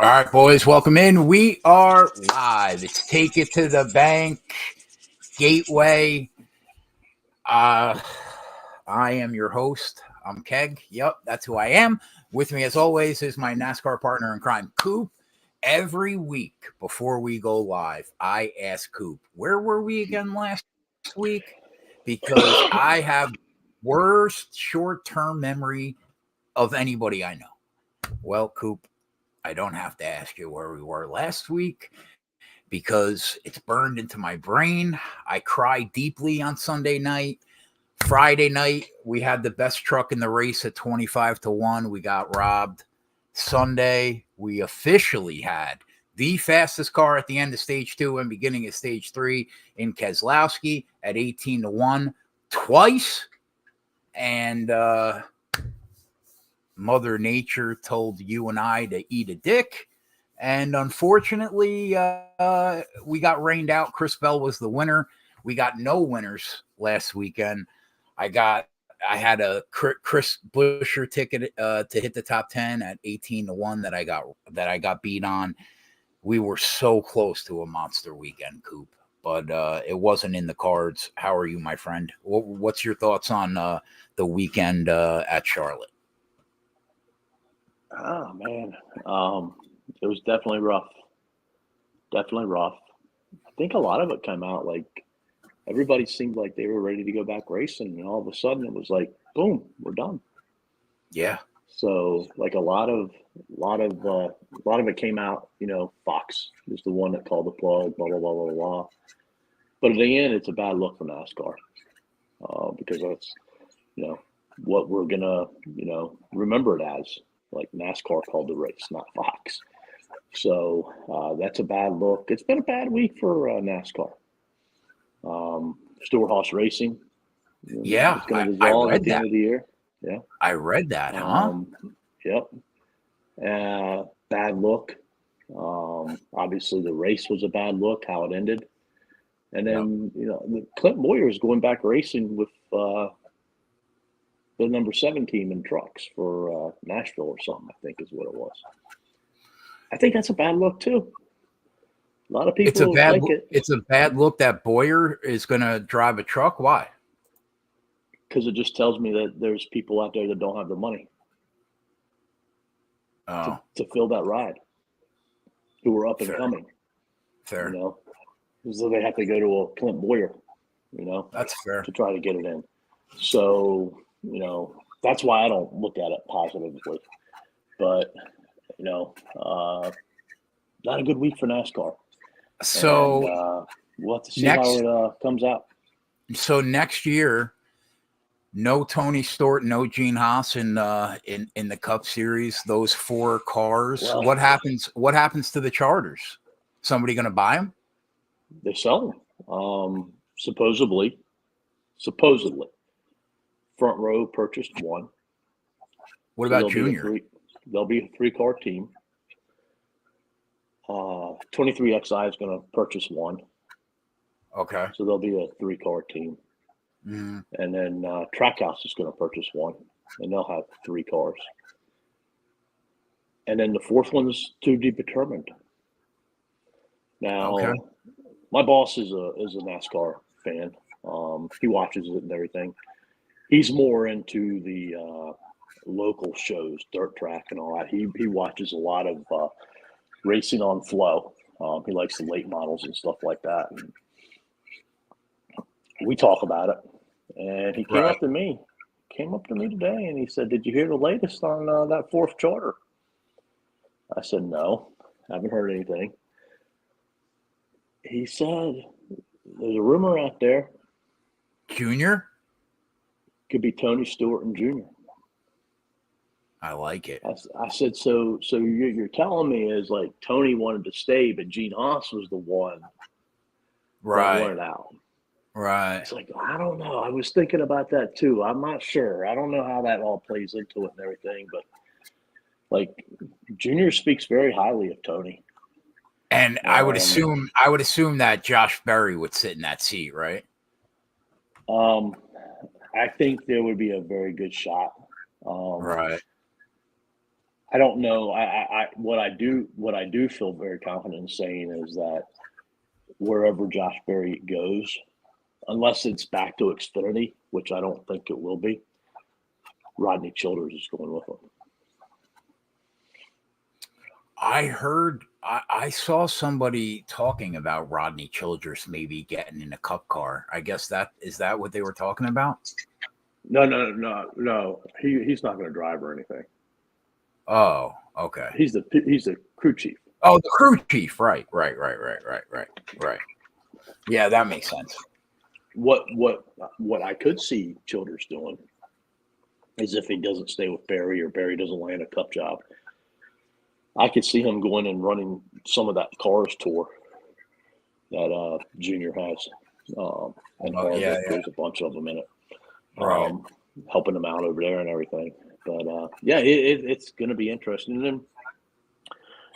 All right, boys, welcome in. We are live. It's Take It to the Bank Gateway. Uh, I am your host. I'm Keg. Yep, that's who I am. With me, as always, is my NASCAR partner in crime, Coop. Every week before we go live, I ask Coop, where were we again last week? Because I have worst short-term memory of anybody I know. Well, Coop, I don't have to ask you where we were last week because it's burned into my brain. I cried deeply on Sunday night. Friday night, we had the best truck in the race at 25-1. We got robbed. Sunday, we officially had the fastest car at the end of stage 2 and beginning of stage 3 in Keselowski at 18-1 twice. And Mother Nature told you and I to eat a dick. And unfortunately, we got rained out. Chris Bell was the winner. We got no winners last weekend. I had a Chris Buescher ticket to hit the top 10 at 18-1 that I got beat on. We were so close to a monster weekend, Coop, but it wasn't in the cards. How are you, my friend? What's your thoughts on the weekend at Charlotte? Oh man, it was definitely rough. Definitely rough. I think a lot of it came out like everybody seemed like they were ready to go back racing, and all of a sudden it was like, boom, we're done. Yeah. So like a lot of it came out. Fox was the one that called the plug. Blah blah blah blah blah. But at the end, it's a bad look for NASCAR because that's what we're gonna remember it as. Like NASCAR called the race, not Fox. So that's a bad look. It's been a bad week for NASCAR. Stewart-Haas Racing Yeah, is going to I dissolve at read the that. end of the year. Yeah. I read that, huh? Yep. Bad look. Obviously, the race was a bad look, how it ended. And Yep. then, Clint Boyer is going back racing with the number 7 team in trucks for Nashville or something, I think is what it was. I think that's a bad look, too. A lot of people like it. It's a bad look that Boyer is going to drive a truck. Why? Because it just tells me that there's people out there that don't have the money to fill that ride who are up and coming. Fair. So they have to go to a Clint Boyer, That's fair. to try to get it in. So, that's why I don't look at it positively. But, not a good week for NASCAR. So and, we'll have to see how it comes out. So next year, no Tony Stewart, no Gene Haas in the Cup Series. Those 4 cars. Well, what happens? What happens to the charters? Somebody going to buy them? They sell them. Supposedly, Front Row purchased one. What about Junior? They'll be a 3-car team. 23XI is going to purchase one. Okay. So they'll be a 3-car team. Mm-hmm. And then Trackhouse is going to purchase one, and they'll have 3 cars. And then the 4th one's to be determined. Now, my boss is a NASCAR fan. He watches it and everything. He's more into the local shows, dirt track and all that. He watches a lot of racing on flow. He likes the late models and stuff like that. And we talk about it. And he came up to me today, and he said, "Did you hear the latest on that 4th charter?" I said, "No, haven't heard anything." He said, "There's a rumor out there. Junior? Could be Tony Stewart and Junior." I like it. I said, so you're telling me is like Tony wanted to stay, but Gene Haas was the one that wanted out. Right. It's like, I don't know. I was thinking about that too. I'm not sure. I don't know how that all plays into it and everything, but like Junior speaks very highly of Tony. And I would assume that Josh Berry would sit in that seat, right? I think there would be a very good shot. Right. I don't know. What I do feel very confident in saying is that wherever Josh Berry goes, unless it's back to Xfinity, which I don't think it will be, Rodney Childers is going with him. I heard, I saw somebody talking about Rodney Childers maybe getting in a Cup car. I guess is that what they were talking about? No. He's not going to drive or anything. Oh, okay. He's the crew chief. Oh, the crew chief. Right. Yeah, that makes sense. What I could see Childers doing is if he doesn't stay with Barry or Barry doesn't land a Cup job, I could see him going and running some of that Cars tour that Junior has. And there's a bunch of them in it. Right. Helping them out over there and everything. But it's going to be interesting. And then,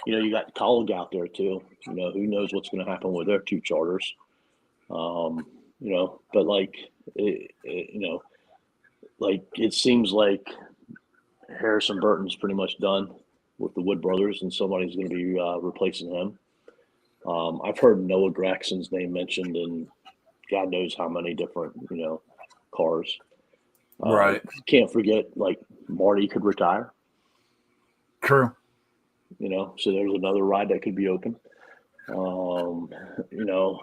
you got Colleague out there too. Who knows what's going to happen with their two charters. But it seems like Harrison Burton's pretty much done with the Wood brothers, and somebody's going to be replacing him. I've heard Noah Graxon's name mentioned in God knows how many different, cars. Right. Can't forget, Marty could retire. True. So there's another ride that could be open. I don't know.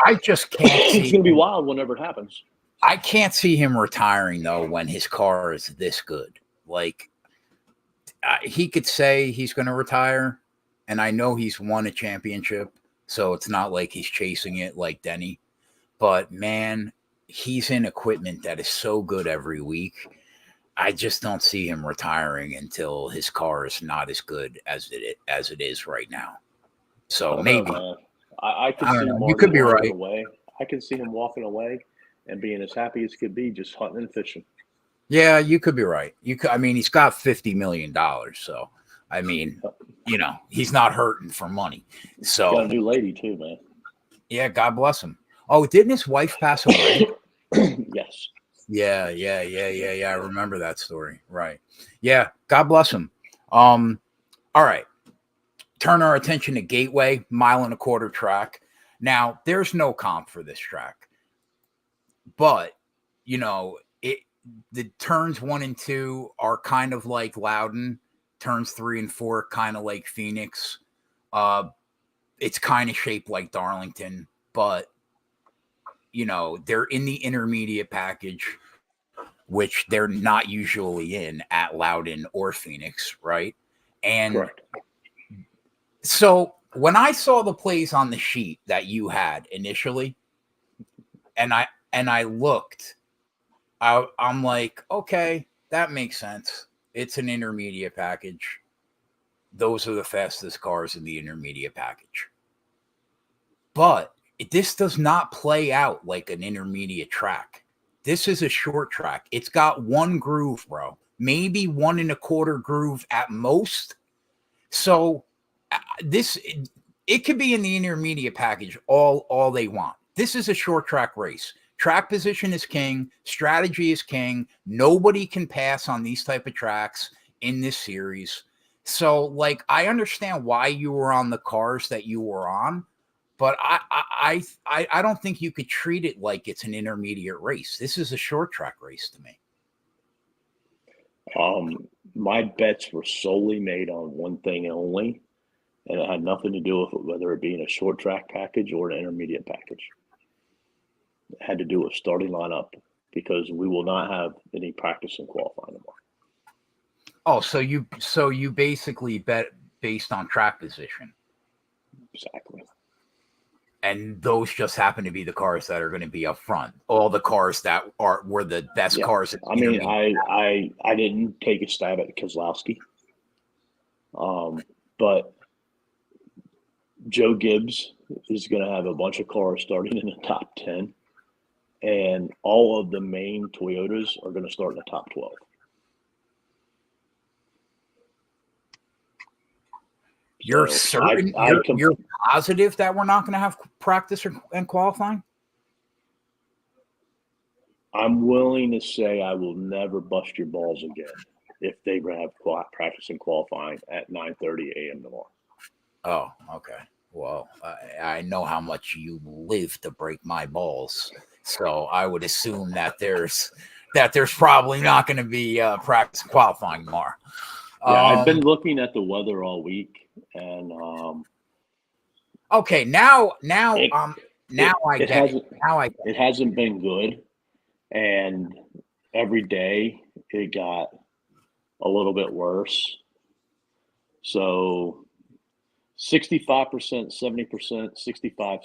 I just can't see. It's going to be wild whenever it happens. I can't see him retiring, though, when his car is this good. He could say he's going to retire, and I know he's won a championship, so it's not like he's chasing it like Denny. But, man, he's in equipment that is so good every week. I just don't see him retiring until his car is not as good as it is right now. So maybe. I can see him. You could be right. Away. I can see him walking away and being as happy as could be, just hunting and fishing. Yeah, you could be right. He's got $50 million. So, he's not hurting for money. So got a new lady too, man. Yeah, God bless him. Oh, didn't his wife pass away? Yes. Yeah. I remember that story. Right. Yeah. God bless him. All right. Turn our attention to Gateway, 1.25 mile track. Now, there's no comp for this track, but the turns 1 and 2 are kind of like Loudon. Turns 3 and 4 kind of like Phoenix. It's kind of shaped like Darlington, but they're in the intermediate package, which they're not usually in at Loudon or Phoenix, right? And correct. So when I saw the plays on the sheet that you had initially, and I looked, I'm like, okay, that makes sense. It's an intermediate package. Those are the fastest cars in the intermediate package. But this does not play out like an intermediate track. This is a short track. It's got one groove, bro. Maybe 1.25 groove at most. So it could be in the intermediate package all they want. This is a short track race. Track position is king. Strategy is king. Nobody can pass on these type of tracks in this series. So, I understand why you were on the cars that you were on, but I don't think you could treat it like it's an intermediate race. This is a short track race to me. My bets were solely made on one thing only, and it had nothing to do with whether it being a short track package or an intermediate package. It had to do with starting lineup, because we will not have any practice and qualifying anymore. Oh, so you basically bet based on track position. Exactly. And those just happen to be the cars that are going to be up front. All the cars that were the best cars. I mean, I didn't take a stab at Keselowski. But Joe Gibbs is going to have a bunch of cars starting in the top 10, and all of the main Toyotas are going to start in the top 12. You're certain? You're positive that we're not going to have practice and qualifying? I'm willing to say I will never bust your balls again if they have practice and qualifying at 9:30 a.m. tomorrow. Oh, okay. Well, I know how much you live to break my balls, so I would assume that there's probably not going to be practice and qualifying tomorrow. Yeah, I've been looking at the weather all week, and okay, now it, I it get it. hasn't Now I get it hasn't been good, and every day it got a little bit worse. So 65%, 70%, 65,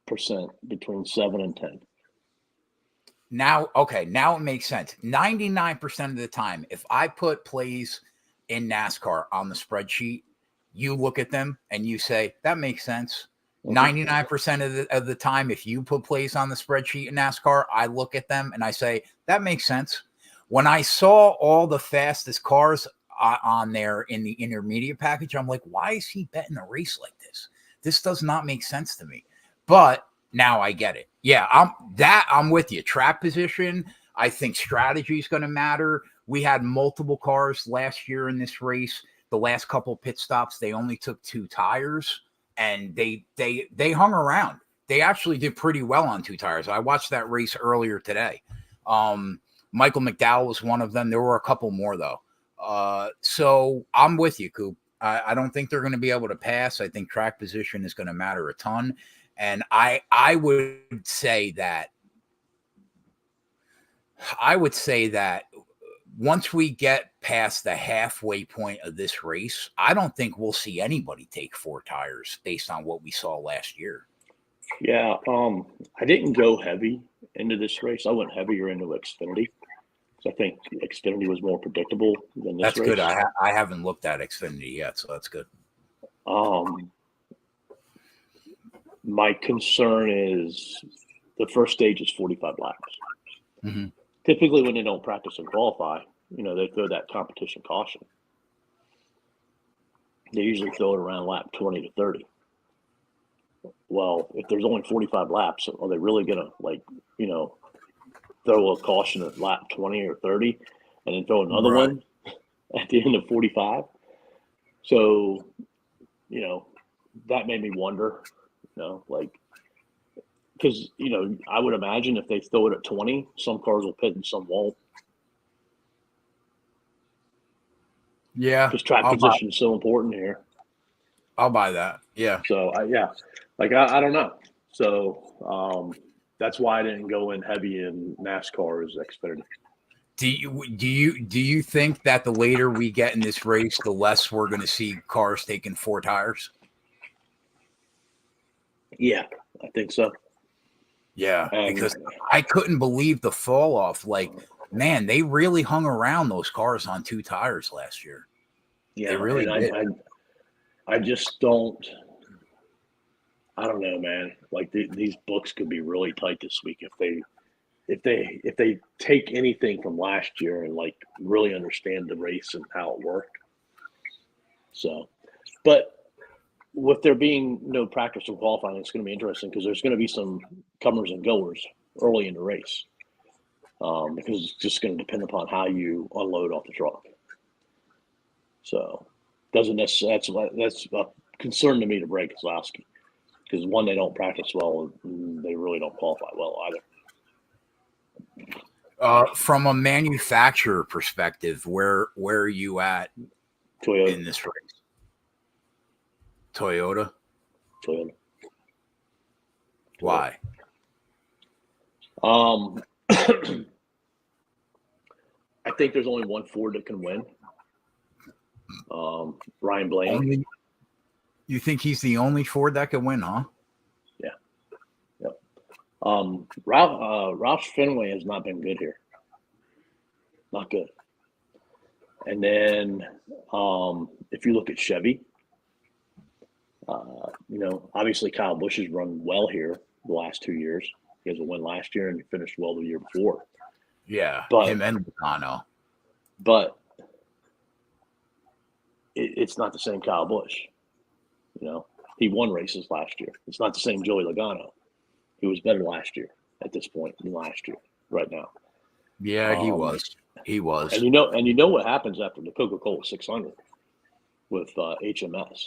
60% between 7 and 10. now, okay, now it makes sense. 99% of the time, if I put plays in NASCAR on the spreadsheet, you look at them and you say, that makes sense. 99% of the time, if you put plays on the spreadsheet in NASCAR, I look at them and I say, that makes sense. When I saw all the fastest cars on there in the intermediate package, I'm like, why is he betting a race like this? This does not make sense to me. But now I get it. Yeah, I'm with you. Track position, I think strategy is going to matter. We had multiple cars last year in this race. The last couple pit stops, they only took 2 tires, and they hung around. They actually did pretty well on 2 tires. I watched that race earlier today. Michael McDowell was one of them. There were a couple more though. So I'm with you, Coop. I don't think they're going to be able to pass. I think track position is going to matter a ton. And I would say that once we get past the halfway point of this race, I don't think we'll see anybody take 4 tires based on what we saw last year. Yeah, I didn't go heavy into this race. I went heavier into Xfinity. I think Xfinity was more predictable than this race. That's good. I haven't looked at Xfinity yet, so that's good. My concern is the first stage is 45 laps. Mm-hmm. Typically, when they don't practice and qualify, they throw that competition caution. They usually throw it around lap 20 to 30. Well, if there's only 45 laps, are they really going to, throw a caution at lap 20 or 30 and then throw another one at the end of 45? So, that made me wonder, because, I would imagine if they throw it at 20, some cars will pit and some won't. Yeah. Because track position is so important here. I'll buy that. Yeah. So, I don't know. So, that's why I didn't go in heavy in NASCAR as Xfinity. Do you think that the later we get in this race, the less we're going to see cars taking 4 tires? Yeah, I think so. Yeah, because I couldn't believe the fall off. Like, man, they really hung around those cars on 2 tires last year. Yeah, they really did. I just don't. I don't know, man. Like these books could be really tight this week if they take anything from last year and really understand the race and how it worked. So, but with there being no practice or qualifying, it's going to be interesting because there's going to be some comers and goers early in the race because it's just going to depend upon how you unload off the truck. So, doesn't necessarily that's a concern to me to Brad Keselowski because one, they don't practice well, and they really don't qualify well either. From a manufacturer perspective, where are you at Toyota. in this race? Toyota. Why? I think there's only one Ford that can win. Ryan Blaney. You think he's the only Ford that can win, huh? Yeah. Yep. Roush Fenway has not been good here. Not good. And then if you look at Chevy, obviously Kyle Busch has run well here the last 2 years. He has a win last year and he finished well the year before. Yeah, but him and Logano. But it's not the same Kyle Busch. He won races last year. It's not the same Joey Logano. He was better last year at this point than last year right now. Yeah, he was. He was. And you know what happens after the Coca-Cola 600 with HMS.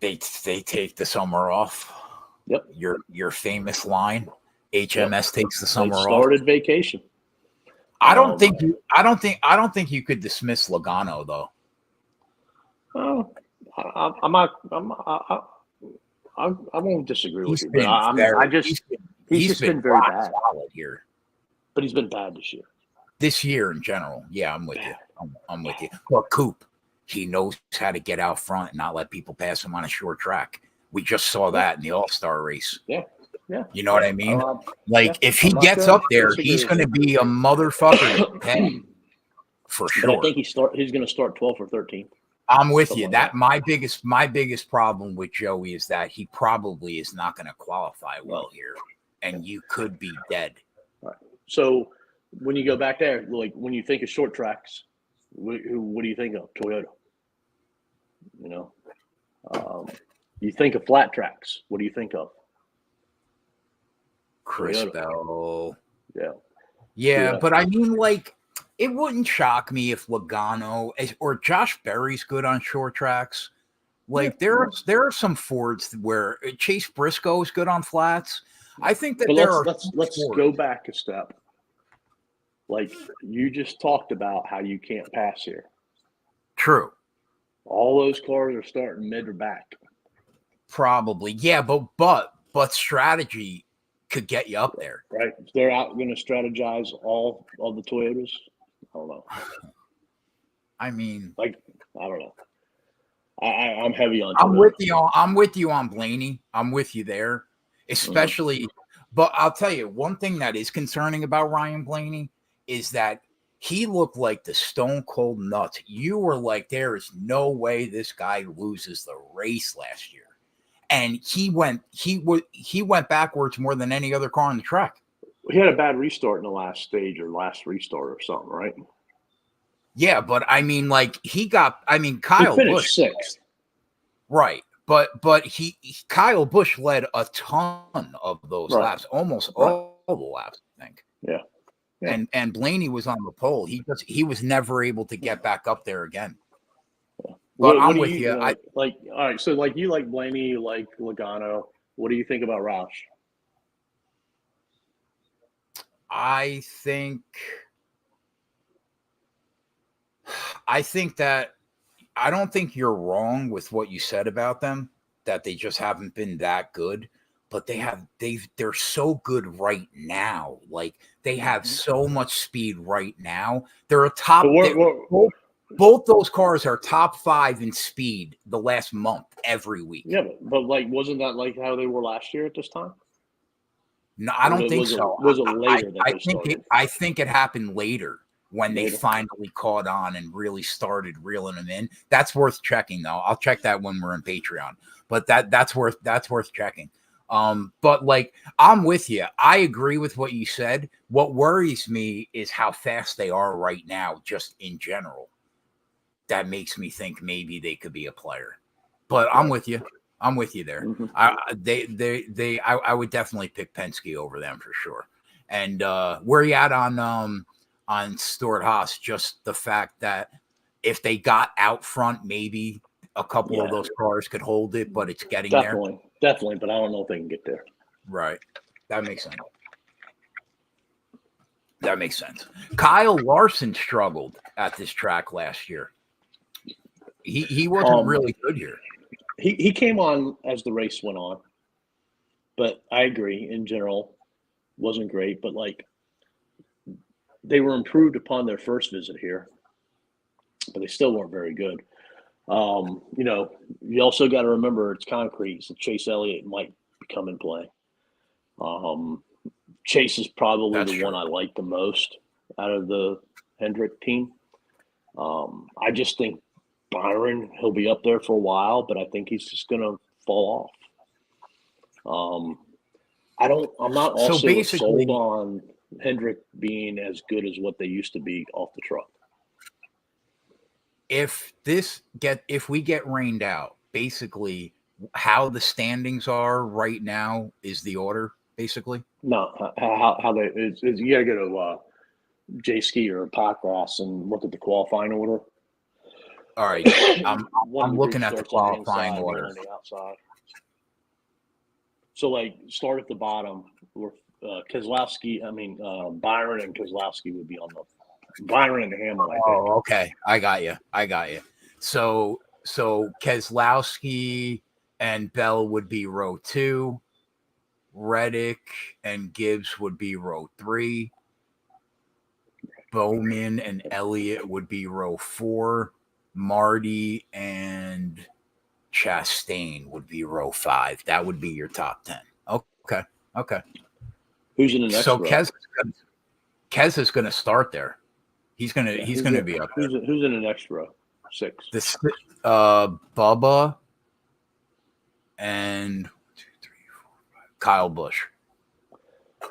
They take the summer off. Yep. Your famous line, HMS takes the They summer off. started vacation. I don't think you could dismiss Logano though. Well, I won't disagree with you, but he's just been very bad solid here. But he's been bad this year. This year in general, yeah, I'm with you. I'm with you. Well, Coop, he knows how to get out front and not let people pass him on a short track. We just saw that in the All-Star race. Yeah. You know what I mean? If he gets up there, he's going to be a motherfucker for sure. But I think he's going to start 12th or 13th. I'm with you. That my biggest problem with Joey is that he probably is not going to qualify well here, and you could be dead. Right. So when you go back there, like when you think of short tracks, what do you think of? Toyota. You know, you think of flat tracks. What do you think of? Chris Bell. Yeah. But I mean, like, it wouldn't shock me if Logano or Josh Berry's good on short tracks. Like, there are some Fords where Chase Briscoe is good on flats. I think that let's go back a step. Like, you just talked about how you can't pass here. True. All those cars are starting mid or back. Probably, yeah, but strategy could get you up there. Right. They're out going to strategize all of the Toyotas. I don't know. I mean, like, I don't know. I'm heavy on Toyota. I'm with you on Blaney. I'm with you there. Especially, but I'll tell you, one thing that is concerning about Ryan Blaney is that he looked like the stone cold nuts. You were like, there is no way this guy loses the race last year. And he went backwards more than any other car on the track. He had a bad restart in the last stage or last restart or something, right? Yeah, but I mean, like Kyle Busch sixth, right? But Kyle Busch led a ton of those laps, almost all the laps, I think. Yeah. And Blaney was on the pole. He was never able to get back up there again. But I'm with you. All right. So, like, you like Blaney, you like Logano. What do you think about Roush? I think that I don't think you're wrong with what you said about them, that they just haven't been that good, but they're so good right now. Like, they have so much speed right now. They're a top. Both those cars are top 5 in speed the last month every week. Yeah, but like, wasn't that like how they were last year at this time? No, I don't think so. Was it later that they started? I think it happened later when they finally caught on and really started reeling them in. That's worth checking, though. I'll check that when we're in Patreon. But that's worth checking. But like, I'm with you. I agree with what you said. What worries me is how fast they are right now, just in general. That makes me think maybe they could be a player. But I'm with you. I'm with you there. Mm-hmm. I would definitely pick Penske over them for sure. And where you at on Stewart-Haas? Just the fact that if they got out front, maybe a couple of those cars could hold it, but it's getting there. Definitely, but I don't know if they can get there. Right. That makes sense. Kyle Larson struggled at this track last year. He wasn't really good here. He came on as the race went on, but I agree, in general, wasn't great. But, like, they were improved upon their first visit here, but they still weren't very good. You know, you also got to remember it's concrete, so Chase Elliott might come in play. Chase is probably one I like the most out of the Hendrick team. I just think Byron, he'll be up there for a while, but I think he's just going to fall off. I'm not also sold on Hendrick being as good as what they used to be off the truck. If we get rained out, basically how the standings are right now is the order. basically? No, how they is you got to go to J-Ski or Potgrass and look at the qualifying order. All right, One of I'm the groups looking at the starts on the qualifying inside, one order. on the outside. So, like, start at the bottom where Byron and Kozlowski would be on the Byron and Hamill, I think. Oh, okay. I got you. So Keselowski and Bell would be row 2. Reddick and Gibbs would be row 3. Bowman and Elliott would be row 4. Marty and Chastain would be row 5. That would be your top 10. Okay. Who's in the next So row? Kez is going to start there. He's going to be up there. Who's in the next row? 6. This Bubba and 1, 2, 3, 4, 5. Kyle Busch.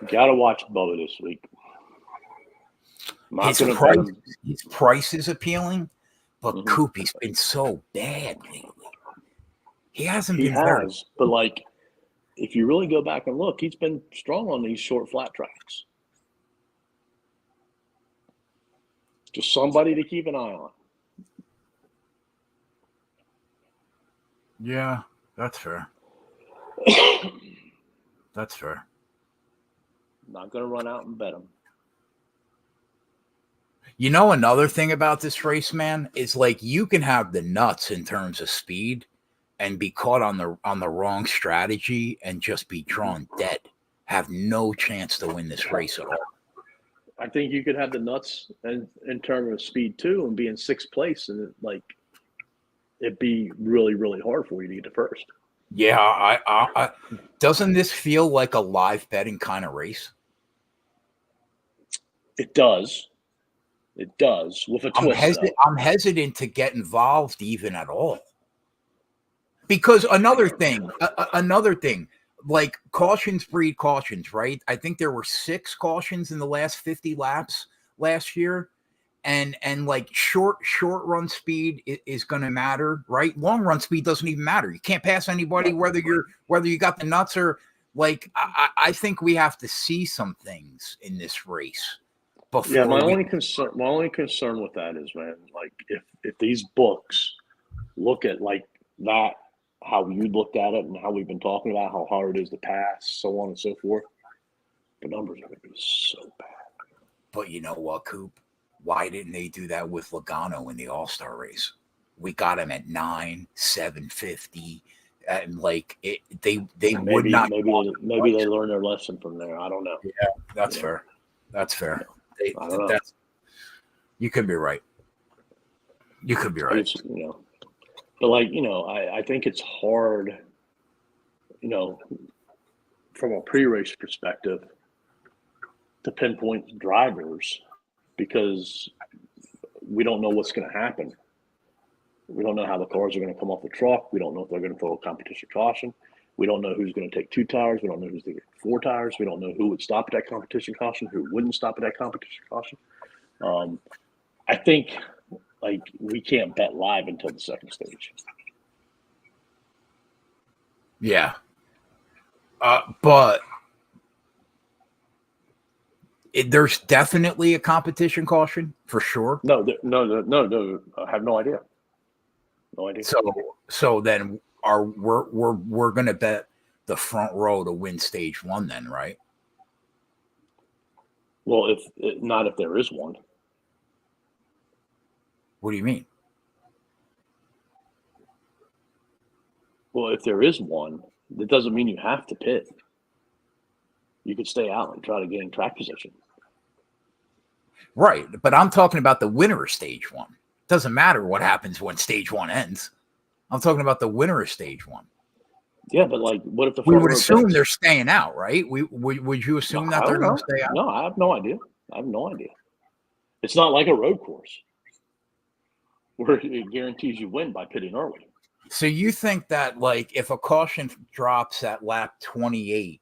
You got to watch Bubba this week. His price is appealing, but Coop, he's been so bad lately. He hasn't been very. But like, if you really go back and look, he's been strong on these short flat tracks. Just somebody to keep an eye on. Yeah, that's fair. That's fair. Not going to run out and bet him. You know, another thing about this race, man, is like you can have the nuts in terms of speed and be caught on the wrong strategy and just be drawn dead. Have no chance to win this race at all. I think you could have the nuts in terms of speed too and be in 6th place, and it'd be really, really hard for you to get to first. Yeah, I doesn't this feel like a live betting kind of race? It does. It does, with a twist. I'm hesitant to get involved even at all. Because another thing, like cautions breed cautions, right? I think there were 6 cautions in the last 50 laps last year. And like short run speed is going to matter, right? Long run speed doesn't even matter. You can't pass anybody, whether you got the nuts or like. I think we have to see some things in this race. Yeah, my only concern with that is, man, like if these books look at like that, how you looked at it and how we've been talking about how hard it is to pass, so on and so forth, the numbers are going to be so bad. But you know what, Coop? Why didn't they do that with Logano in the All-Star race? We got him at 9, 750, and like they would not. Maybe they learned their lesson from there. I don't know. Yeah, that's fair. That's fair. I don't know. You could be right. You could be right. But like I think it's hard. From a pre-race perspective, to pinpoint drivers. Because we don't know what's going to happen. We don't know how the cars are going to come off the truck. We don't know if they're going to throw a competition caution. We don't know who's going to take 2 tires. We don't know who's going to get 4 tires. We don't know who would stop at that competition caution, who wouldn't stop at that competition caution. I think like we can't bet live until the second stage. Yeah. But there's definitely a competition caution for sure. No. I have no idea. No idea. So then we're gonna bet the front row to win stage 1 then, right? Well, if there is one. What do you mean? Well, if there is one, that doesn't mean you have to pit. You could stay out and try to gain track position. Right, but I'm talking about the winner of stage 1. Doesn't matter what happens when stage 1 ends. I'm talking about the winner of stage 1. Yeah, but like, what if the we would assume they're staying out, right? Would you assume that they're going to stay out? No, I have no idea. It's not like a road course where it guarantees you win by pitting early. So you think that like if a caution drops at lap 28,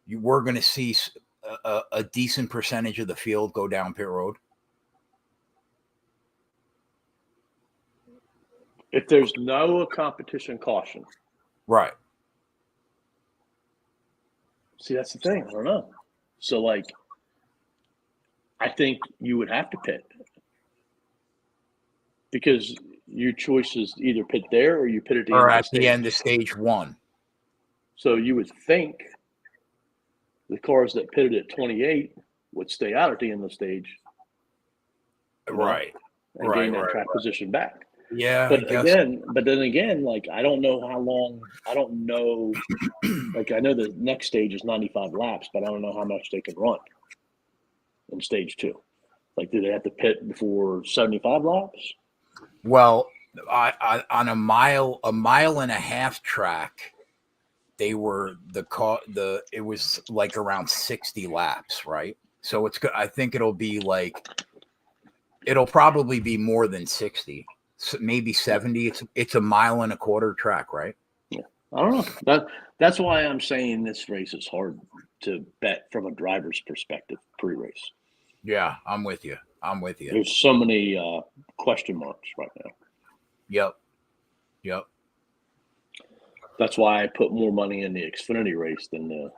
we're going to see a decent percentage of the field go down pit road? If there's no competition caution. Right. See, that's the thing. I don't know. So, like, I think you would have to pit because your choice is either pit there or you pit at the end Or of the at the stage. end of stage 1. So you would think the cars that pitted at 28 would stay out at the end of the stage, Right. and gain that track position back. Yeah, But then again, like I don't know how long. I don't know. Like I know the next stage is 95 laps, but I don't know how much they can run in stage 2. Like, do they have to pit before 75 laps? Well, on a mile and a half track, they were it was like around 60 laps, right? So it's good. I think it'll probably be more than 60, maybe 70. It's a mile and a quarter track, right? Yeah, I don't know. That's why I'm saying this race is hard to bet from a driver's perspective pre-race. Yeah, I'm with you. There's so many question marks right now. Yep. That's why I put more money in the Xfinity race than the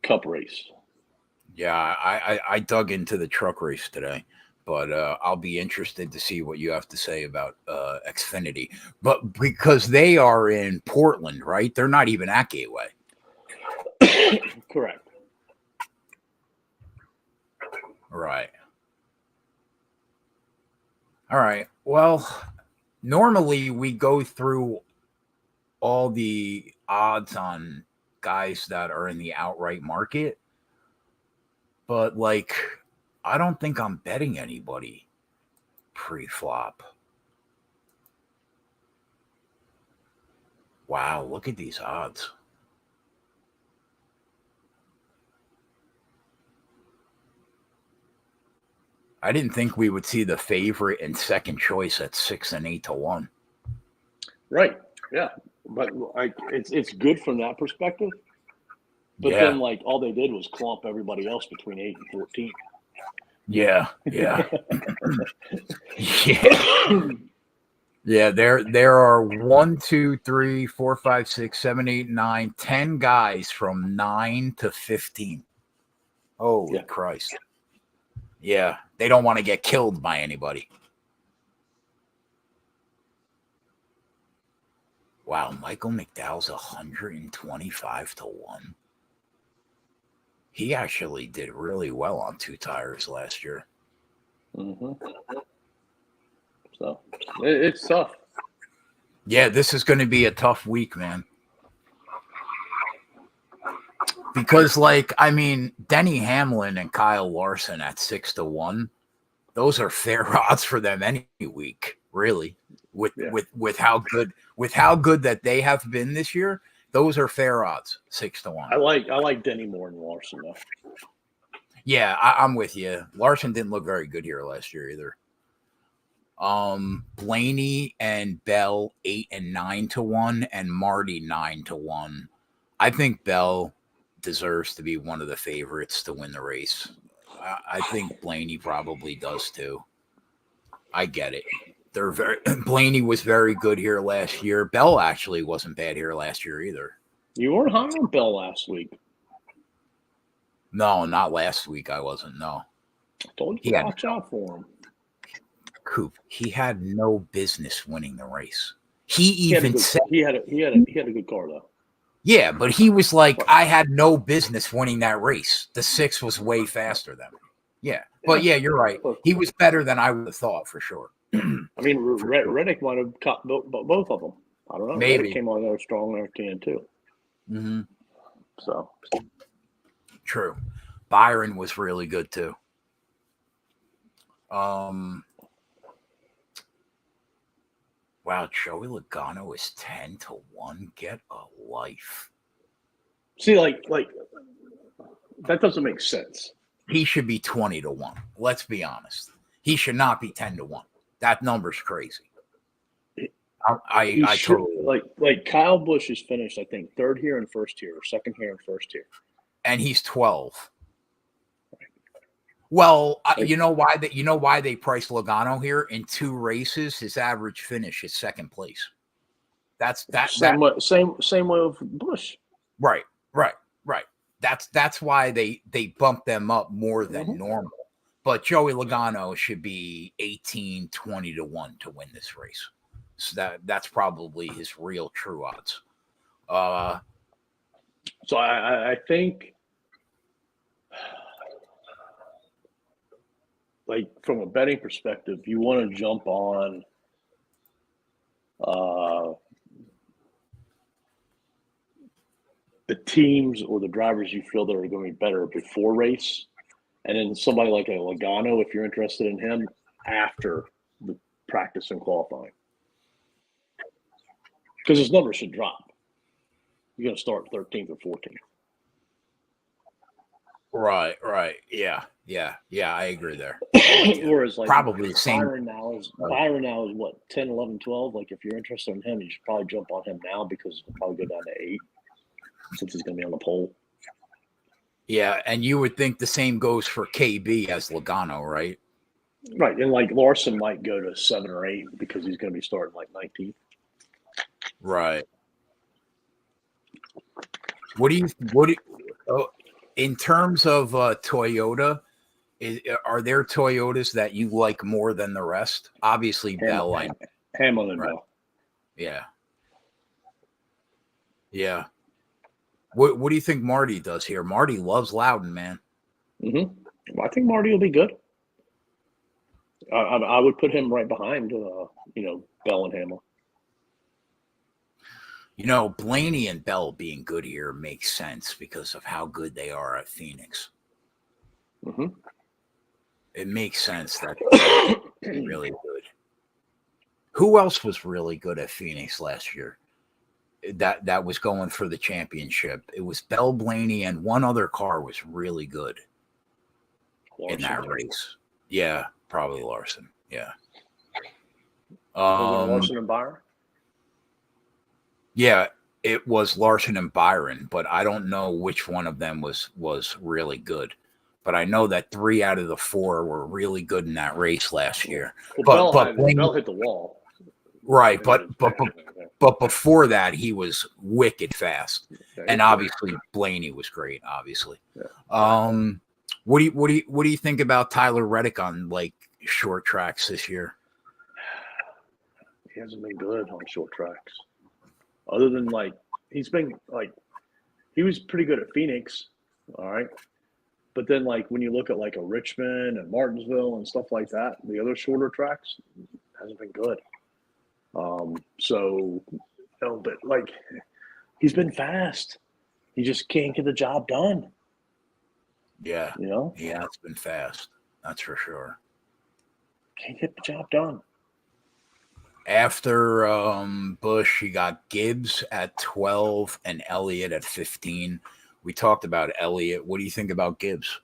Cup race. Yeah, I dug into the truck race today, but I'll be interested to see what you have to say about Xfinity. But because they are in Portland, right? They're not even at Gateway. Correct. Right. All right. Well, normally we go through all the odds on guys that are in the outright market, but like I don't think I'm betting anybody pre-flop. Wow, look at these odds. I didn't think we would see the favorite and second choice at 6 and 8 to 1. Right. Yeah. But it's good from that perspective. But Yeah. then, like, all they did was clump everybody else between 8 and 14. Yeah. Yeah, there are 1, 2, 3, 4, 5, 6, 7, 8, 9, 10 guys from 9 to 15. Holy Christ. Yeah, they don't want to get killed by anybody. Wow, Michael McDowell's 125 to 1. He actually did really well on 2 tires last year. Mm-hmm. So it's tough. Yeah, this is going to be a tough week, man. Because, like, I mean, Denny Hamlin and Kyle Larson at 6 to 1, those are fair odds for them any week, really. With how good that they have been this year, those are fair odds, 6 to 1. I like Denny more than Larson though. Yeah, I'm with you. Larson didn't look very good here last year either. Blaney and Bell 8 and 9 to 1, and Marty 9 to 1. I think Bell deserves to be one of the favorites to win the race. I think Blaney probably does too. I get it. Blaney was very good here last year. Bell actually wasn't bad here last year either. You weren't high on Bell last week. No, not last week. I wasn't. No. I told you to watch out for him. Coop, he had no business winning the race. He had a good car though. Yeah, but he was like, I had no business winning that race. The 6 was way faster than me. Yeah. But yeah, you're right. He was better than I would have thought for sure. I mean, Reddick might have caught both of them. I don't know. Maybe. Reddick came on there strong there at the end too. Mm-hmm. So true. Byron was really good too. Wow, Joey Logano is 10 to 1. Get a life. See, like that doesn't make sense. He should be 20 to 1. Let's be honest. He should not be 10 to 1. That number's crazy. I totally like Kyle Busch is finished, I think, third here and first here, or second here and first here. And he's 12. Well, you know why they priced Logano here? In 2 races, his average finish is second place. That's that. Same way with Busch. Right, right, right. That's why they bump them up more than normal. But Joey Logano should be 18-20 to 1 to win this race. So that's probably his real true odds. So I think, like, from a betting perspective, you want to jump on the teams or the drivers you feel that are going to be better before race, and then somebody like a Logano, if you're interested in him, after the practice and qualifying, because his numbers should drop. You're going to start 13th or 14th. Right. Yeah. I agree there. Whereas, like, probably the same. Byron now is what, 10, 11, 12? Like, if you're interested in him, you should probably jump on him now because he'll probably go down to 8 since he's going to be on the pole. Yeah, and you would think the same goes for KB as Logano, right? Right, and like Larson might go to 7 or 8 because he's going to be starting like 19th. Right. In terms of Toyota, are there Toyotas that you like more than the rest? Obviously, Bell. Hamilton right. Bell. Yeah. What do you think Marty does here? Marty loves Loudon, man. Well, I think Marty will be good. I would put him right behind, Bell and Hamlin. Blaney and Bell being good here makes sense because of how good they are at Phoenix. It makes sense that they're really good. Who else was really good at Phoenix last year? That was going for the championship. It was Bell, Blaney, and one other car was really good in that race. Yeah, probably Larson. Yeah. Was it Larson and Byron? Yeah, it was Larson and Byron, but I don't know which one of them was really good. But I know that 3 out of the 4 were really good in that race last year. Well, Bell hit the wall. Right, but before that, he was wicked fast, and obviously Blaney was great. Obviously, what do you think about Tyler Reddick on like short tracks this year? He hasn't been good on short tracks, other than like he was pretty good at Phoenix, all right. But then like when you look at like a Richmond and Martinsville and stuff like that, the other shorter tracks hasn't been good. But like he's been fast. He just can't get the job done. Yeah. Yeah, it's been fast. That's for sure. Can't get the job done. After Busch, you got Gibbs at 12 and Elliott at 15. We talked about Elliott. What do you think about Gibbs?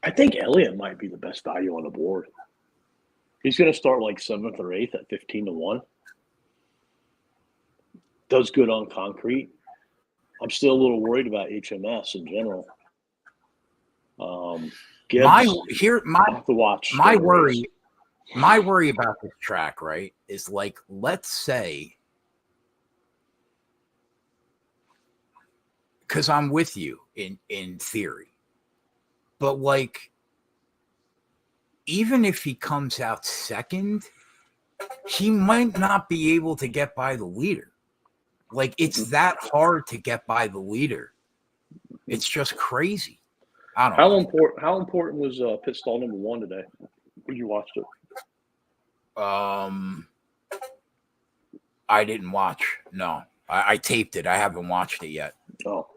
I think Elliott might be the best value on the board. He's going to start like 7th or 8th at 15 to 1. Does good on concrete. I'm still a little worried about HMS in general. Gibbs, I have to watch. My worry about this track, right, is like, let's say, because I'm with you in theory, but like, even if he comes out second, he might not be able to get by the leader. Like, it's that hard to get by the leader. It's just crazy. I don't know. How important was pit stall number 1 today when you watched it? I didn't watch. No, I taped it. I haven't watched it yet. Oh,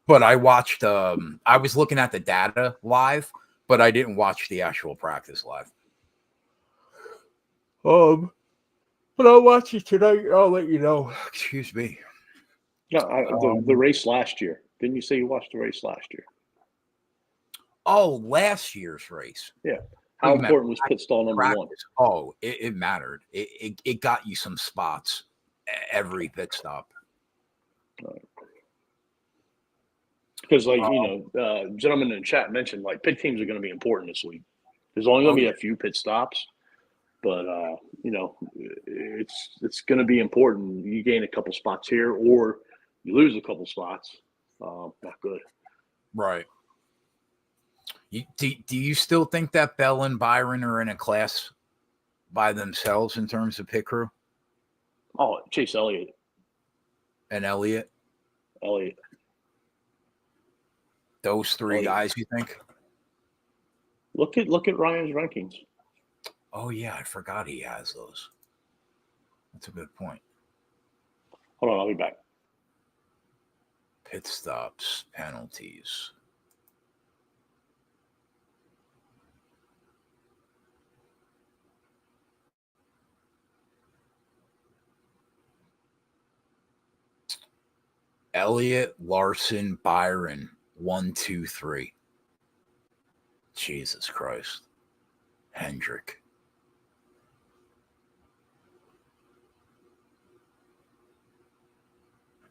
but I watched. I was looking at the data live, but I didn't watch the actual practice live. But I'll watch it tonight. I'll let you know. Excuse me. No, the race last year. Didn't you say you watched the race last year? Oh, last year's race. Yeah. How important was pit stall number 1? Oh, it mattered. It got you some spots every pit stop. Because, like, gentlemen in the chat mentioned, like, pit teams are going to be important this week. There's only going to be a few pit stops, but, it's going to be important. You gain a couple spots here, or You lose a couple spots, not good. Right. Do you still think that Bell and Byron are in a class by themselves in terms of pit crew? Oh, Chase Elliott. And Elliott? Those three guys, you think? Look at Ryan's rankings. Oh, yeah, I forgot he has those. That's a good point. Hold on, I'll be back. Pit stops, penalties. Elliott, Larson, Byron, 1, 2, 3. Jesus Christ. Hendrick.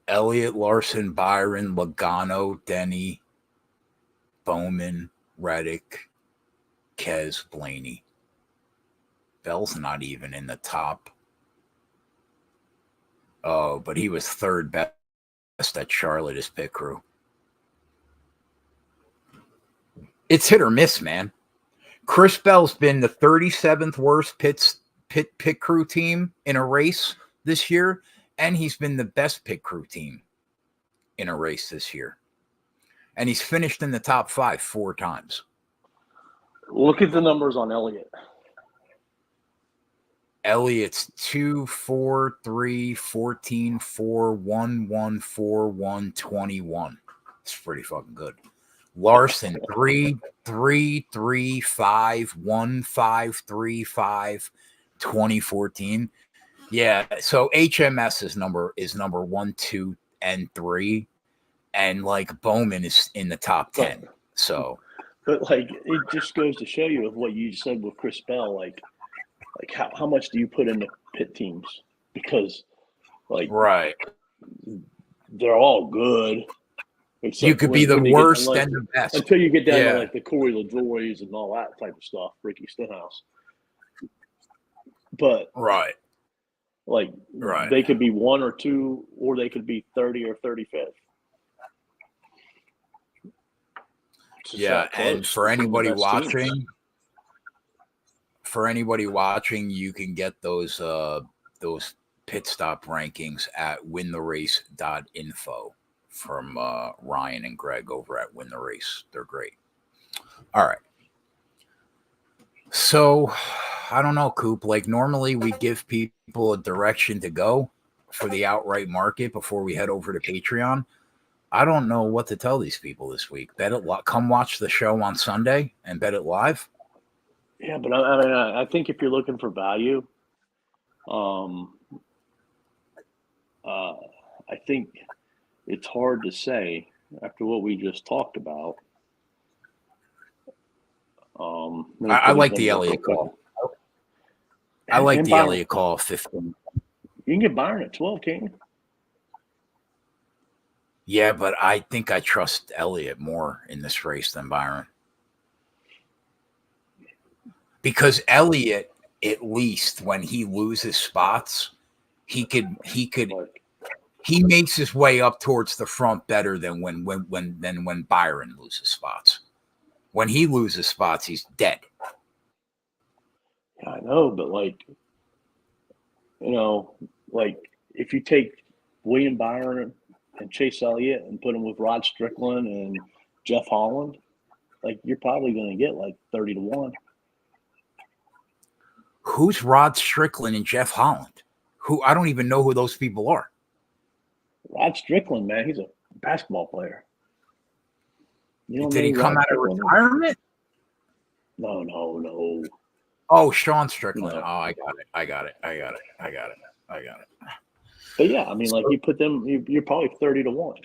Elliott, Larson, Byron, Logano, Denny, Bowman, Reddick, Kez, Blaney. Bell's not even in the top. Oh, but he was third best at Charlotte as pit crew. It's hit or miss, man. Chris Bell's been the 37th worst pit crew team in a race this year, and he's been the best pit crew team in a race this year. And he's finished in the top 5 4 times. Look at the numbers on Elliott. Elliott's 2, 4, 3, 14, 4, 1, 1, 4, 1, 21. It's pretty fucking good. Larson 3, 3, 3, 5, 1, 5, 3, 5, 2014. Yeah, so HMS is number 1, 2, and 3, and like Bowman is in the top 10. But like it just goes to show you of what you said with Chris Bell, like how much do you put into pit teams? Because like right, they're all good. You could be the worst and the best until you get down to like the Corey LaJoys and all that type of stuff, Ricky Stenhouse. But right, they could be 1 or 2, or they could be 30 or 35th. Yeah, and for anybody watching, you can get those pit stop rankings at wintherace.info from Ryan and Greg over at Win the Race. They're great. All right. So, I don't know, Coop. Like normally we give people a direction to go for the outright market before we head over to Patreon. I don't know what to tell these people this week. Come watch the show on Sunday and bet it live. Yeah, but I mean, I think if you're looking for value, I think it's hard to say after what we just talked about. I like the Elliott call. I like the Elliott call 15. You can get Byron at 12, can't you? Yeah, but I think I trust Elliott more in this race than Byron. Because Elliott, at least when he loses spots, he makes his way up towards the front better than when Byron loses spots. When he loses spots, he's dead. I know, but if you take William Byron and Chase Elliott and put him with Rod Strickland and Jeff Holland, you're probably going to get 30 to 1. Who's Rod Strickland and Jeff Holland? Who I don't even know who those people are. Rod Strickland, man, he's a basketball player. Did he come out of retirement? No. Oh, Sean Strickland. No. Oh, I got it. But yeah, I mean, you put them, you're probably 30 to 1,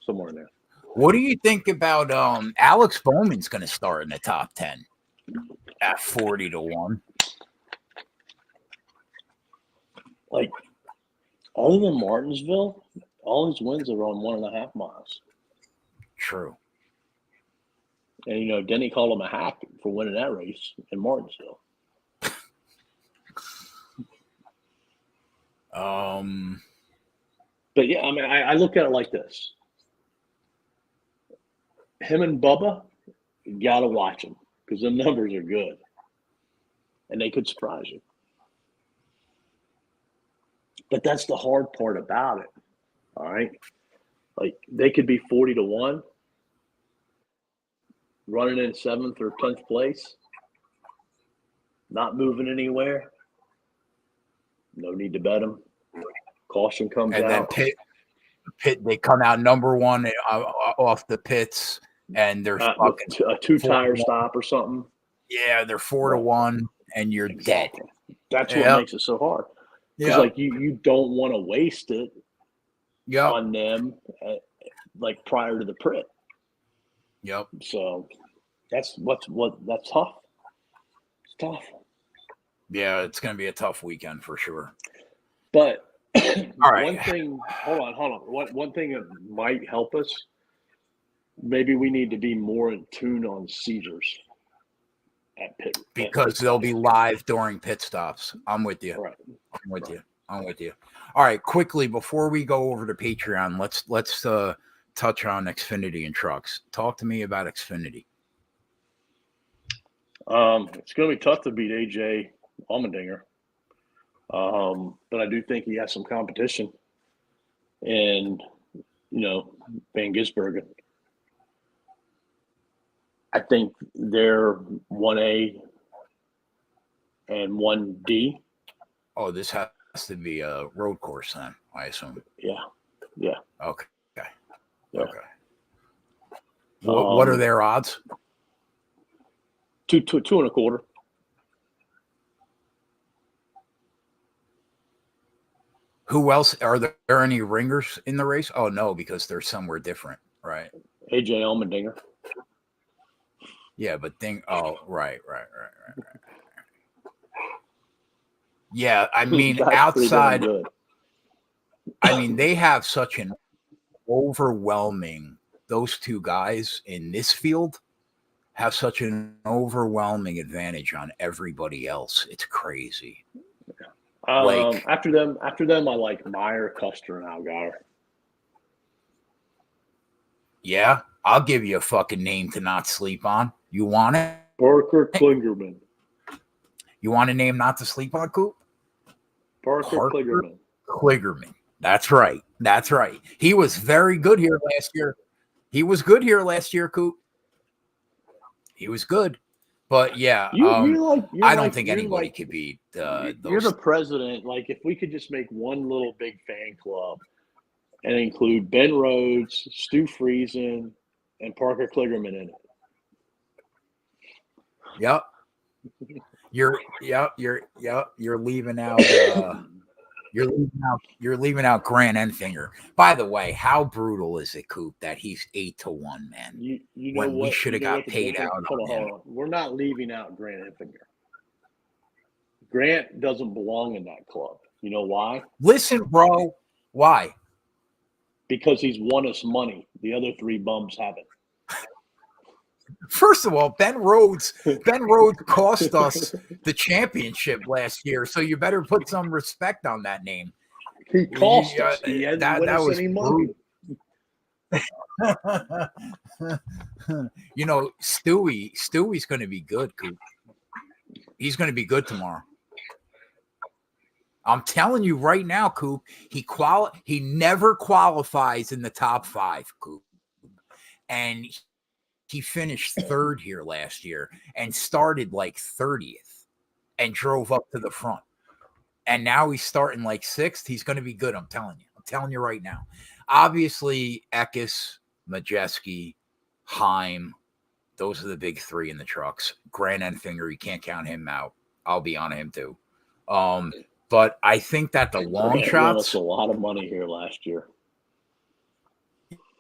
somewhere in there. What do you think about Alex Bowman's going to start in the top 10 at 40 to 1? Other than Martinsville, all his wins are on 1.5 miles. True. And, Denny called him a hack for winning that race in Martinsville. But yeah, I mean, I look at it like this: him and Bubba, you gotta watch them because the numbers are good, and they could surprise you. But that's the hard part about it. All right, like they could be 40-1, running in 7th or 10th place, not moving anywhere. No need to bet them. Caution comes And out. then Pitt, they come out number one off the pits, and they're fucking with a 2-tire stop or something. Yeah, they're 4-1, and you're exactly. dead. That's what makes it so hard. Because like you don't want to waste it on them, like prior to the Prit. Yep. So that's that's tough. It's tough. Yeah, it's going to be a tough weekend for sure. But all right, one thing. Hold on. One thing that might help us. Maybe we need to be more in tune on seizures at pit because they'll be live during pit stops. I'm with you. Right. I'm with you. All right, quickly before we go over to Patreon, let's touch on Xfinity and trucks. Talk to me about Xfinity. It's going to be tough to beat AJ Allmendinger, but I do think he has some competition, and Van Gisbergen. I think they're 1A and 1D. Oh, this has to be a road course then, I assume. Yeah. Okay. Yeah. Okay. What are their odds? 2.25. Who else? Are there any ringers in the race? Oh no, because they're somewhere different, right? AJ Allmendinger. Yeah, but right. Yeah, I mean, outside, I mean, they have such an overwhelming, those two guys in this field have such an overwhelming advantage on everybody else. It's crazy. After them, I like Meyer, Custer, and Allgaier. Yeah, I'll give you a fucking name to not sleep on. You want it? Parker Kligerman. You want a name not to sleep on, Coop? Parker Kligerman. That's right. He was very good here last year. Coop. He was good. But yeah, I don't think anybody could beat those. You're the president. Like, if we could just make one little big fan club and include Ben Rhodes, Stu Friesen, and Parker Kligerman in it. Yep. You're leaving out you're leaving out Grant Enfinger. By the way, how brutal is it, Coop, that he's 8-1, man? You know when what? We should have got paid out. Hold on. We're not leaving out Grant Enfinger. Grant doesn't belong in that club. You know why? Listen, bro. Why? Because he's won us money. The other 3 bums haven't. First of all, Ben Rhodes cost us the championship last year, so you better put some respect on that name. He cost us. He hasn't won us any money. Stewie's going to be good, Coop. He's going to be good tomorrow. I'm telling you right now, Coop. He never qualifies in the top 5, Coop, and he finished 3rd here last year and started like 30th and drove up to the front. And now he's starting like 6th. He's going to be good. I'm telling you right now. Obviously, Eckes, Majeski, Heim, those are the big 3 in the trucks. Grant Enfinger, you can't count him out. I'll be on him too. But I think that the long shots won us a lot of money here last year.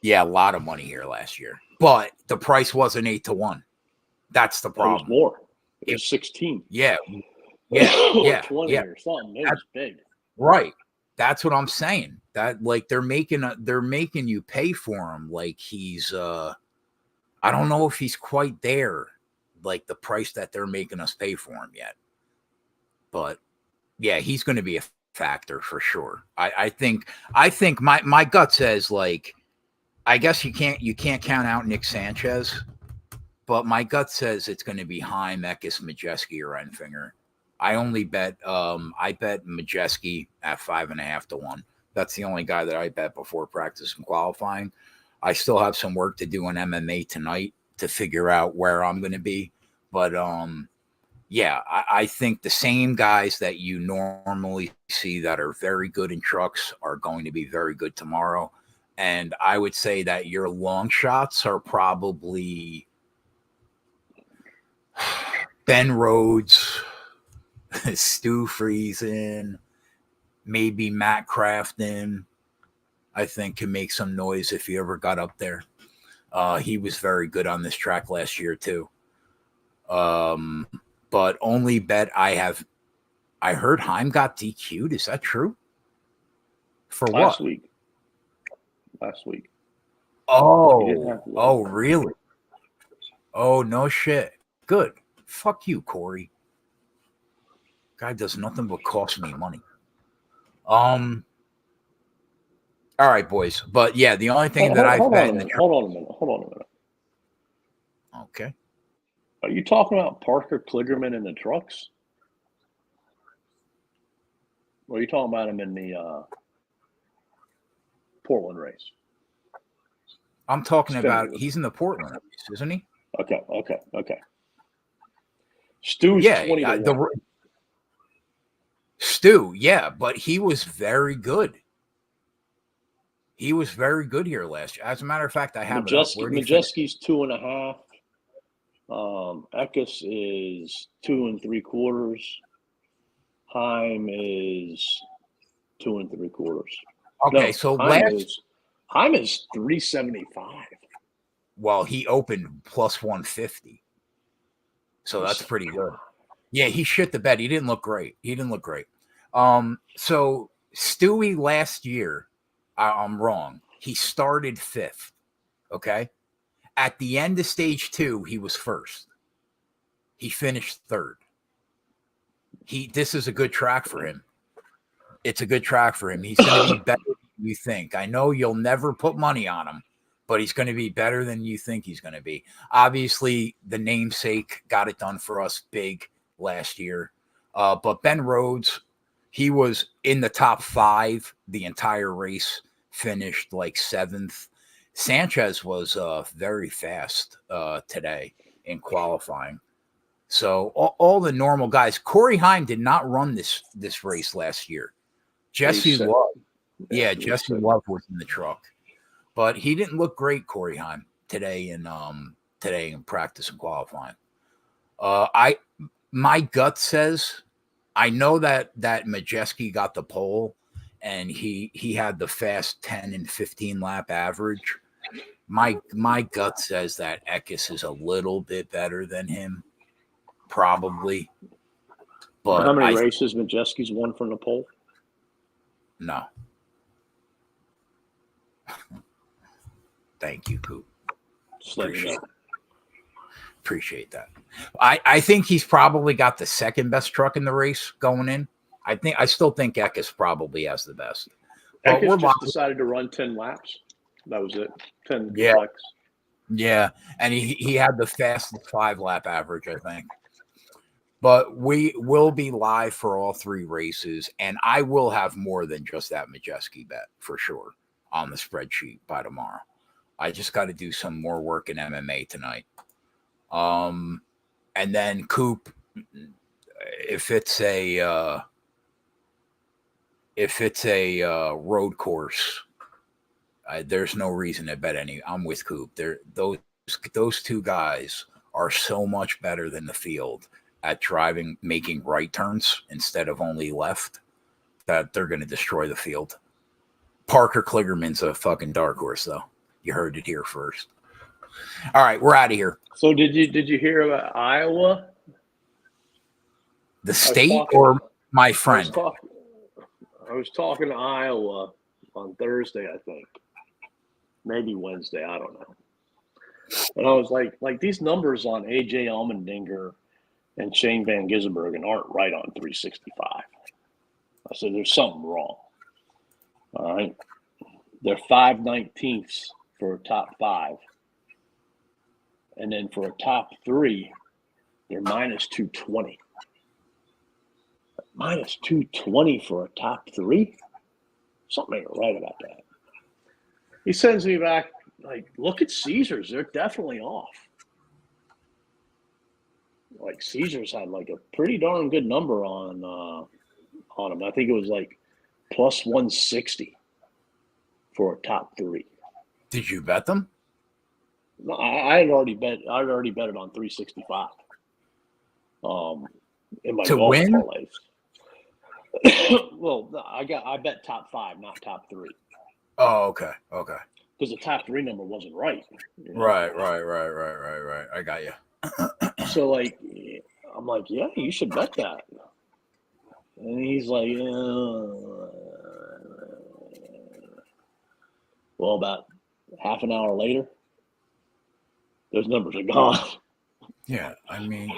Yeah, a lot of money here last year. But the price wasn't 8-1. That's the problem. It was more. It was 16. Yeah. Or 20 or something. It was big. Right. That's what I'm saying. That like they're making you pay for him like he's I don't know if he's quite there, like the price that they're making us pay for him yet. But yeah, he's going to be a factor for sure. I think my gut says, like, I guess you can't count out Nick Sanchez, but my gut says it's going to be Heim, Eckes, Majeski, or Enfinger. I bet Majeski at 5.5 to 1. That's the only guy that I bet before practice and qualifying. I still have some work to do in MMA tonight to figure out where I'm going to be, but yeah, I think the same guys that you normally see that are very good in trucks are going to be very good tomorrow. And I would say that your long shots are probably Ben Rhodes, Stu Friesen, maybe Matt Crafton. I think can make some noise if he ever got up there. He was very good on this track last year too. But only bet I heard Heim got DQ'd. Is that true? For Last what? week. Last week. Oh, really? Oh, no shit. Good. Fuck you, Corey. Guy does nothing but cost me money. All right, boys. But yeah, the only thing that I've bet in the hold on a minute. Okay. Are you talking about Parker Kligerman in the trucks? Or are you talking about him in the Portland race? I'm talking about he's in the Portland race, isn't he? Okay. Stu's 20 to 1. Stu, yeah, but he was very good. He was very good here last year. As a matter of fact, I have Majeski's 2.5. Eckes is 2 3/4. Heim is 2 3/4. Okay, no, so Heim is 375. Well, he opened plus 150. So that's pretty good. Yeah, he shit the bed. He didn't look great. So Stewie last year, I'm wrong. He started 5th. Okay. At the end of stage 2, he was 1st. He finished 3rd. This is a good track for him. It's a good track for him. He's going to be better than you think. I know you'll never put money on him, but he's going to be better than you think he's going to be. Obviously, the namesake got it done for us big last year. But Ben Rhodes, he was in the top 5 the entire race, finished like 7th. Sanchez was very fast today in qualifying. So all the normal guys. Corey Heim did not run this race last year. Jesse Love. Yeah, Jesse Love was in the truck. But he didn't look great, Corey Heim, today in practice and qualifying. My gut says, I know that Majeski got the pole and he had the fast 10 and 15 lap average. My gut says that Eckes is a little bit better than him, probably. But how many races Majeski's won from the pole? No. Thank you, Coop. Appreciate that. I think he's probably got the second best truck in the race going in. I still think Eckes probably has the best. Eckes just decided to run 10 laps. That was it. 10 flex. Yeah, and he had the fastest 5-lap average, I think. But we will be live for all 3 races, and I will have more than just that Majeski bet for sure on the spreadsheet by tomorrow. I just got to do some more work in MMA tonight. And then Coop, if it's a road course, there's no reason to bet any. I'm with Coop. Those 2 guys are so much better than the field at making right turns instead of only left, that they're going to destroy the field. Parker Kligerman's a fucking dark horse, though. You heard it here first. All right, we're out of here. So did you hear about Iowa? The state or my friend? I was talking to Iowa on Thursday, I think. Maybe Wednesday, I don't know. And I was like these numbers on AJ Allmendinger and Shane Van Gisbergen aren't right on 365. I said, there's something wrong. All right. They're 5/19 for a top 5. And then for a top 3, they're minus 220. Minus 220 for a top 3? Something ain't right about that. He sends me back, like, look at Caesars. They're definitely off. Like, Caesars had, like, a pretty darn good number on them. I think it was, like, plus 160 for a top 3. Did you bet them? No, I had already bet. I'd already bet it on 365. In my To golf win? parlays. Well, I bet top 5, not top 3. Oh, okay. Okay. Because the top 3 number wasn't right. You know? Right. I got you. So, like, I'm like, yeah, you should bet that. And he's like, well, about half an hour later, those numbers are gone. Yeah, I mean,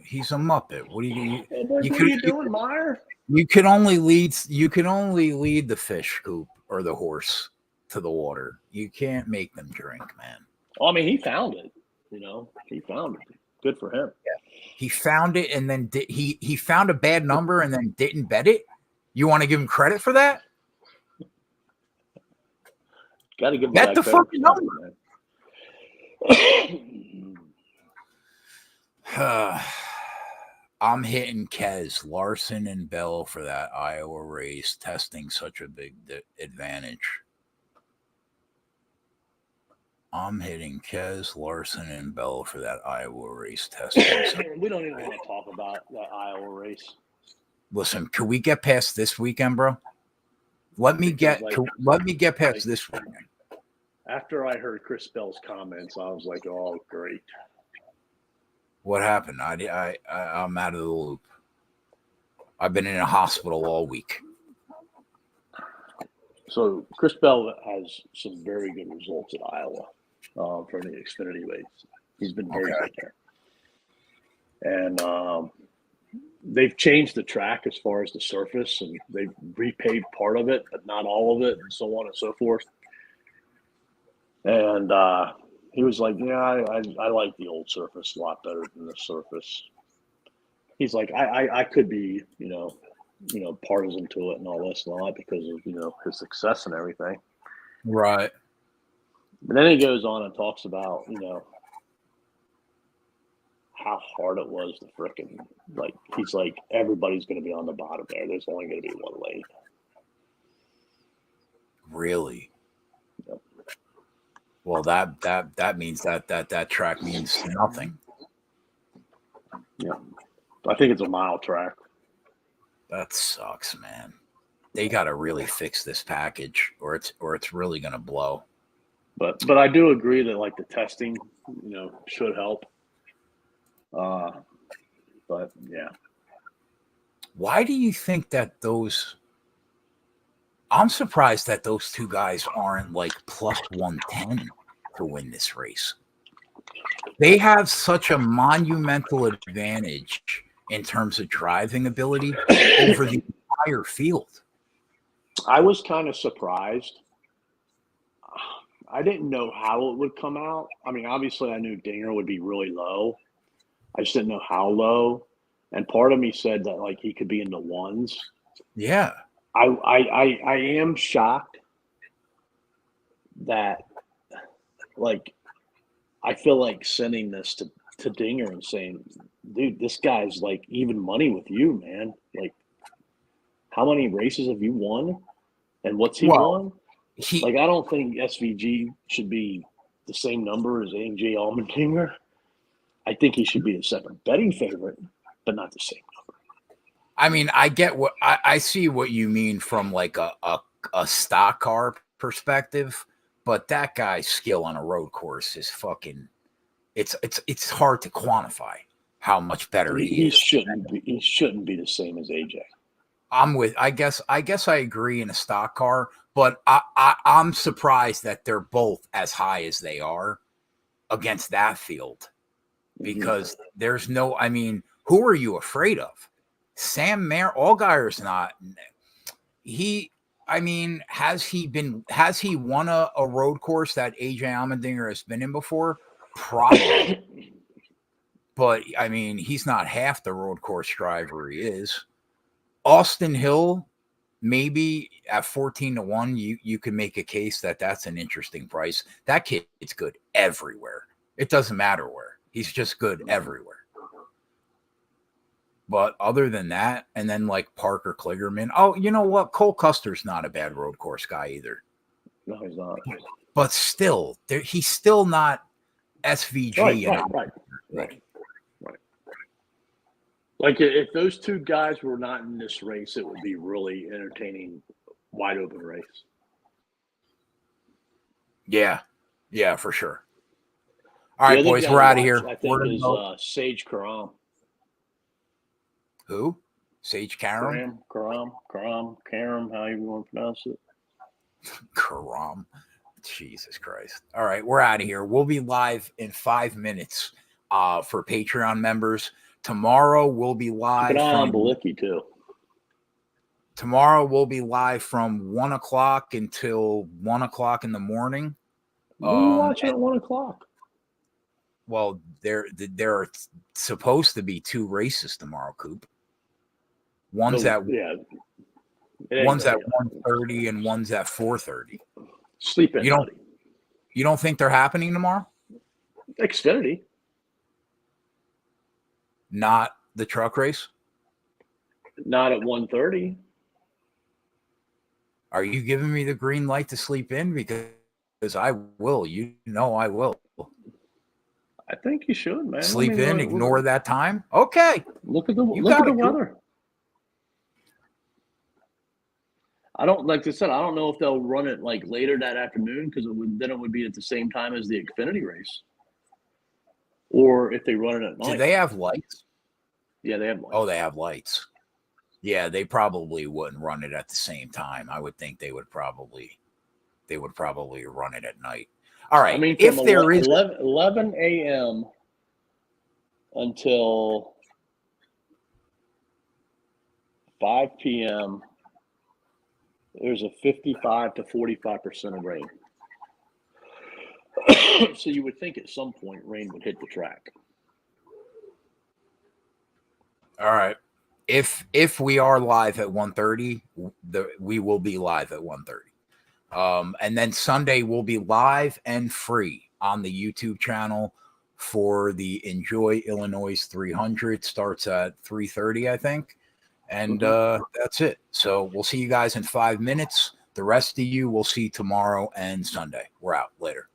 he's a muppet. What do you? What are you doing, Meyer? You can only lead. You can only lead the fish coop or the horse to the water. You can't make them drink, man. Well, I mean, he found it. He found it. Good for him. Yeah. He found it, and then he found a bad number, and then didn't bet it. You want to give him credit for that? Got to give him bet the fucking number. I'm hitting Kez, Larson, and Bell for that Iowa race, testing such a big advantage. I'm hitting Kez, Larson, and Bell for that Iowa race testing. We don't even want to talk about that Iowa race. Listen, can we get past this weekend, bro? Let me get past this weekend. After I heard Chris Bell's comments, I was like, "Oh, great." What happened? I'm out of the loop. I've been in a hospital all week. So Chris Bell has some very good results at Iowa from the Xfinity race. He's been very good there. And they've changed the track as far as the surface, and they've repaved part of it, but not all of it, and so on and so forth. And he was like, yeah, I like the old surface a lot better than the surface. He's like, I could be, partisan to it and all this and all that because of, his success and everything. Right. But then he goes on and talks about, how hard it was to frickin', like, he's like, everybody's going to be on the bottom there. There's only going to be one lane. Really? Yep. Well, that means that track means nothing. Yeah. I think it's a mile track. That sucks, man. They got to really fix this package, or it's really gonna blow. But I do agree that like the testing, should help. But yeah. Why do you think that those? I'm surprised that those two guys aren't like plus 110 to win this race. They have such a monumental advantage in terms of driving ability over the entire field. I was kind of surprised. I didn't know how it would come out. I mean, obviously I knew Dinger would be really low. I just didn't know how low. And part of me said that like he could be in the ones. Yeah. I am shocked that like I feel like sending this to Dinger and saying, dude, this guy's like even money with you, man. Like, how many races have you won? And what's he won? I don't think SVG should be the same number as AJ Allmendinger. I think he should be the separate betting favorite, but not the same number. I mean, I get what I see what you mean from like a stock car perspective, but that guy's skill on a road course is fucking. It's hard to quantify how much better he is. He shouldn't be the same as AJ. I guess I agree in a stock car, but I'm surprised that they're both as high as they are against that field because there's no. I mean, who are you afraid of? Sam Mayer, Allgaier's not. I mean, has he won a road course that AJ Allmendinger has been in before? Probably. But I mean, he's not half the road course driver he is. Austin Hill, maybe at 14-1, you can make a case that that's an interesting price. That kid's good everywhere. It doesn't matter where. He's just good everywhere. But other than that, and then like Parker Kligerman. Oh, you know what? Cole Custer's not a bad road course guy either. No, he's not. But still, he's still not SVG. Right. Like if those two guys were not in this race, it would be really entertaining, wide open race. Yeah, for sure. All right, boys, we're out of here. I think is Sage Karam. Who? Sage Karam? Karam, however you want to pronounce it. Karam. Jesus Christ. All right, we're out of here. We'll be live in 5 minutes for Patreon members. Tomorrow we'll be live. Keep an eye on Balicki too. Tomorrow we'll be live from 1 o'clock until 1 o'clock in the morning. What are you watching at 1 o'clock? Well, there are supposed to be 2 races tomorrow, Coop. One's at 1:30 and one's at 4:30. Sleep in. You don't think they're happening tomorrow? Xfinity. Not the truck race? Not at 1:30. Are you giving me the green light to sleep in? Because I will. You know I will. I think you should, man. Sleep in, ignore that time? Okay. Look at the weather. I don't, like I said, I don't know if they'll run it like later that afternoon because it would be at the same time as the Xfinity race. Or if they run it at night. Do they have lights? Yeah, they have lights. Oh, they have lights. Yeah, they probably wouldn't run it at the same time. I would think they would probably run it at night. All right. I mean, if there is 11 a.m. until 5 p.m., there's a 55 to 45% of rain. So you would think at some point rain would hit the track. All right. If we are live at 1:30, we will be live at 1:30. And then Sunday we'll be live and free on the YouTube channel for the Enjoy Illinois 300. Starts at 3:30, I think. And that's it. So we'll see you guys in 5 minutes. The rest of you we'll see tomorrow and Sunday. We're out. Later.